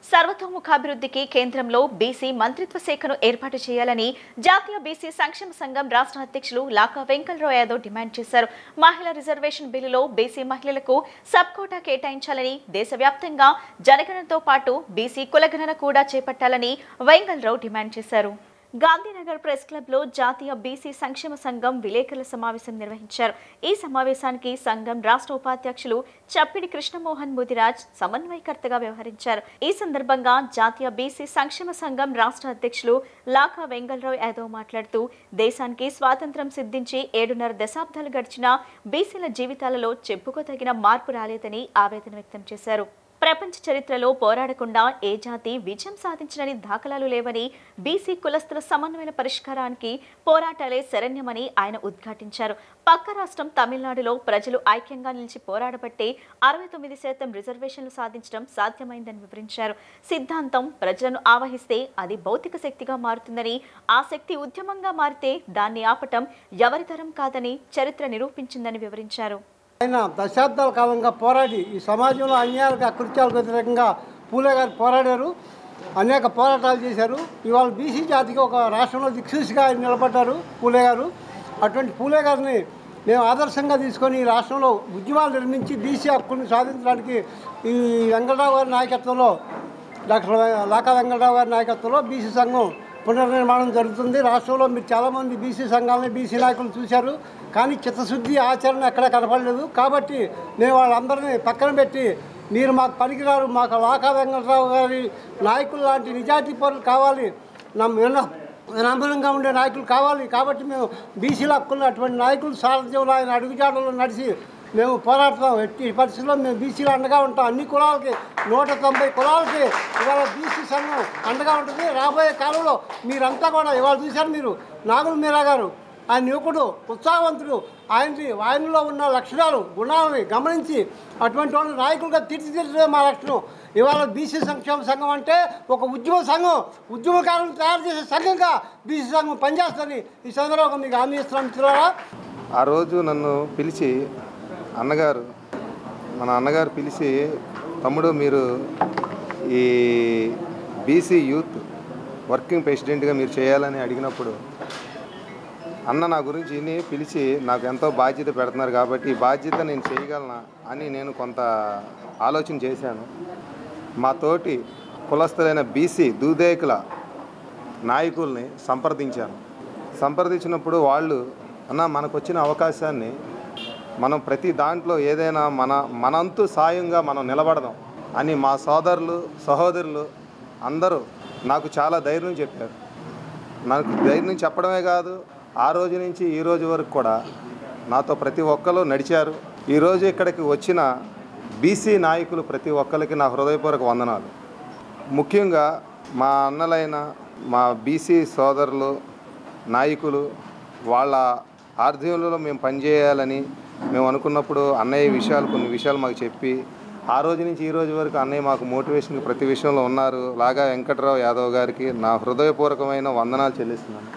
సర్వతోముఖాభివృద్ధికి కేంద్రంలో బీసీ మంత్రిత్వ శాఖను ఏర్పాటు చేయాలని జాతీయ బీసీ సంక్షేమ సంఘం రాష్ట్ర అధ్యక్షులు లాకా వెంకటరావు యాదవ్ డిమాండ్ చేశారు. మహిళా రిజర్వేషన్ బిల్లులో బీసీ మహిళలకు సబ్ కోటా కేటాయించాలని, దేశవ్యాప్తంగా జనగణనతో పాటు బీసీ కులగణన కూడా చేపట్టాలని వెంకటరావు డిమాండ్ చేశారు. గాంధీనగర్ ప్రెస్ క్లబ్ లో జాతీయ బీసీ సంక్షేమ సంఘం విలేకరుల సమావేశం నిర్వహించారు. ఈ సమావేశానికి సంఘం రాష్ట్ర ఉపాధ్యక్షులు చప్పిడి కృష్ణమోహన్ ముదిరాజ్ సమన్వయకర్తగా వ్యవహరించారు. ఈ సందర్భంగా జాతీయ బీసీ సంక్షేమ సంఘం రాష్ట్ర అధ్యక్షులు లాకా వెంకటరావు యాదవ్ మాట్లాడుతూ, దేశానికి స్వాతంత్ర్యం సిద్ధించి 7.5 దశాబ్దాలు గడిచినా బీసీల జీవితాలలో చెప్పుకోదగిన మార్పు రాలేదని ఆవేదన వ్యక్తం చేశారు. ప్రపంచ చరిత్రలో పోరాడకుండా ఏ జాతి విజయం సాధించని దాఖలాలు లేవని, బీసీ కులస్తుల సమన్వయ పరిష్కారానికి పోరాటాలే శరణ్యమని ఆయన ఉద్ఘాటించారు. పక్క రాష్ట్రం తమిళనాడులో ప్రజలు ఐక్యంగా నిలిచి పోరాడబట్టే 69% రిజర్వేషన్లు సాధించడం సాధ్యమైందని వివరించారు. సిద్ధాంతం ప్రజలను ఆవహిస్తే అది భౌతిక శక్తిగా మారుతుందని, ఆ శక్తి ఉద్యమంగా మారితే దాన్ని ఆపటం ఎవరితరం కాదని చరిత్ర నిరూపించిందని వివరించారు. ఆయన దశాబ్దాల కాలంగా పోరాడి ఈ సమాజంలో అన్యాయాలకు అకృత్యాలకు వ్యతిరేకంగా పూలే గారు పోరాడారు. అనేక పోరాటాలు చేశారు. ఇవాళ బీసీ జాతికి ఒక రాష్ట్రంలో దిక్సూచిగా ఆయన నిలబడ్డారు పూలే గారు. అటువంటి పూలే గారిని మేము ఆదర్శంగా తీసుకొని ఈ రాష్ట్రంలో ఉద్యమాలు నిర్మించి బీసీ హక్కుని సాధించడానికి ఈ వెంకటరావు గారి నాయకత్వంలో, డాక్టర్ లాకా వెంకటరావు గారి నాయకత్వంలో బీసీ సంఘం పునర్నిర్మాణం జరుగుతుంది. రాష్ట్రంలో మీరు చాలామంది బీసీ సంఘాలని, బీసీ నాయకులు చూశారు, కానీ చిత్తశుద్ధి ఆచరణ ఎక్కడ కనపడలేదు. కాబట్టి మేము వాళ్ళందరినీ పక్కన పెట్టి, మీరు మాకు పనికిరారు, మాకు లాకా వెంకటరావు గారి నాయకులు లాంటి నిజాయితీ పరులు కావాలి, వినమ్రంగా ఉండే నాయకులు కావాలి. కాబట్టి మేము బీసీల హక్కులను అటువంటి నాయకులు సారథ్యంలో ఆయన అడుగుజాడలో నడిచి మేము పోరాడతాం. ఎట్టి పరిస్థితుల్లో మేము బీసీలు అండగా ఉంటాం. అన్ని కులాలకి 190 కులాలకి ఇవాళ బీసీ సంఘం అండగా ఉంటుంది. రాబోయే కాలంలో మీరంతా కూడా ఇవాళ చూశారు, మీరు నాగుల మీరా గారు, ఆయన యువకుడు, ఉత్సాహవంతుడు, ఆయనలో ఉన్న లక్షణాలు, గుణాలని గమనించి అటువంటి వాళ్ళని నాయకులుగా తీర్చిదిద్దడమే మా లక్షణం. ఇవాళ బీసీ సంక్షేమ సంఘం అంటే ఒక ఉద్యమ సంఘం, ఉద్యమకారులను తయారు చేసే సంఘంగా బీసీ సంఘం పనిచేస్తుంది. ఈ సందర్భంగా మీకు హామీ ఇస్తున్నాం మిత్రులారా. ఆ రోజు నన్ను పిలిచి మన అన్నగారు పిలిచి, తమ్ముడు మీరు ఈ బీసీ యూత్ వర్కింగ్ ప్రెసిడెంట్గా మీరు చేయాలని అడిగినప్పుడు, అన్న నా గురించి విని పిలిచి నాకు ఎంతో బాధ్యత పెడుతున్నారు కాబట్టి ఈ బాధ్యత నేను చేయగలనా అని నేను కొంత ఆలోచన చేశాను. మా తోటి కులస్తులైన బీసీ దూదేకుల నాయకుల్ని సంప్రదించినప్పుడు వాళ్ళు, అన్న మనకు వచ్చిన అవకాశాన్ని మనం ప్రతి దాంట్లో ఏదైనా మనంతు సాయంగా మనం నిలబడదాం అని మా సహోదరులు అందరూ నాకు చాలా ధైర్యం చెప్పారు. నాకు ధైర్యం చెప్పడమే కాదు, ఆ రోజు నుంచి ఈ రోజు వరకు కూడా నాతో ప్రతి ఒక్కరు నడిచారు. ఈరోజు ఇక్కడికి వచ్చిన బీసీ నాయకులు ప్రతి ఒక్కరికి నా హృదయపూర్వక వందనాలు. ముఖ్యంగా మా అన్నలైన మా బీసీ సోదరులు నాయకులు, వాళ్ళ ఆధ్వర్యంలో మేము పనిచేయాలని మేము అనుకున్నప్పుడు అన్నయ్య కొన్ని విషయాలు మాకు చెప్పి, ఆ రోజు నుంచి ఈ రోజు వరకు అన్నయ్య మాకు మోటివేషన్ ప్రతి విషయంలో ఉన్నారు. లాగా వెంకటరావు యాదవ్ గారికి నా హృదయపూర్వకమైన వందనాలు చెల్లిస్తున్నాను.